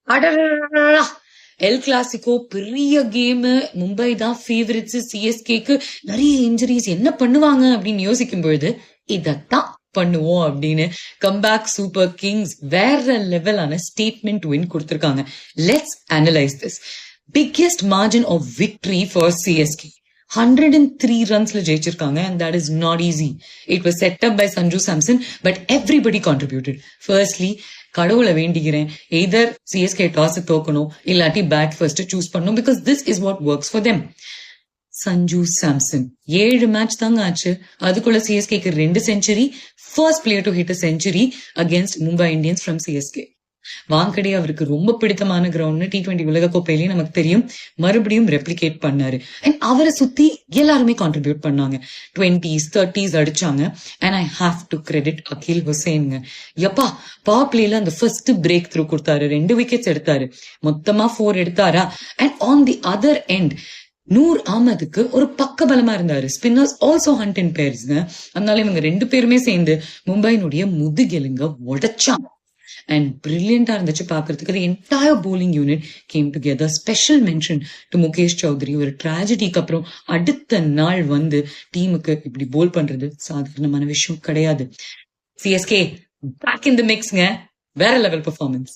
அடடடடடா! L Clasico பெரிய game. Mumbai தான் ஃபேவரிட்ஸ். சிஎஸ்கேக்கு நிறைய இன்ஜுரிஸ். என்ன பண்ணுவாங்க அப்படின்னு யோசிக்கும் பொழுது இதத்தான் பண்ணுவோம் அப்படின்னு கம்பேக் சூப்பர் கிங்ஸ் வேற லெவலான ஸ்டேட்மெண்ட் வின் கொடுத்திருக்காங்க. Let's analyse this. Biggest margin of victory for CSK 103 runsல ஜெயிச்சிருக்காங்க and that is not easy. It was set up by Sanju Samson but everybody contributed. Firstly, கடவுளை வேண்டிக்கிறேன், எய்தர் சிஎஸ்கே டாஸ் தோக்கணும் இல்லாட்டி பேட் ஃபர்ஸ்ட் சூஸ் பண்ணணும், because this is what works for them. Sanju Samson 7 match தாங்க ஆச்சு, அதுக்குள்ள சிஎஸ்கேக்கு 2 century. First player to hit a century against Mumbai Indians from CSK. Wankhede அவருக்கு ரொம்ப பிடித்தமான கிரவுண்ட். T20 உலக கோப்பையிலையும் நமக்கு தெரியும், மறுபடியும் ரெப்ளிகேட் பண்ணாரு. அண்ட் அவரை சுத்தி எல்லாருமே கான்ட்ரிபியூட் பண்ணாங்க. 20s 30s அடிச்சாங்க. And I have to credit Akeal ஹுசேனுங்க. எப்பா பவர் பிளேல அந்த ஃபர்ஸ்ட் பிரேக் த்ரூ கொடுத்தாரு, 2 விக்கெட்ஸ் எடுத்தாரு, மொத்தமா 4 எடுத்தாரா. And on the other end Noor அகமதுக்கு ஒரு பக்க பலமா இருந்தாரு. ஸ்பின்னர்ஸ் ஆல்சோ ஹண்ட் இன் பேர்ஸ்ங்க. அதனால இவங்க 2 பேருமே சேர்ந்து மும்பையினுடைய முதுகெலுங்க உடைச்சாங்க. And brilliant இருந்துச்சு பாக்குறதுக்கு. The entire bowling unit came together. Special mention to Mukesh Chowdhury. ஒரு ட்ராஜடிக்கு அப்புறம் அடுத்த நாள் வந்து டீமுக்கு இப்படி போல் பண்றது சாதாரணமான விஷயம் கிடையாது. சிஎஸ்கே பேக் இன் தி மிக்ஸ்ங்க. வேற லெவல் பெர்ஃபார்மன்ஸ்.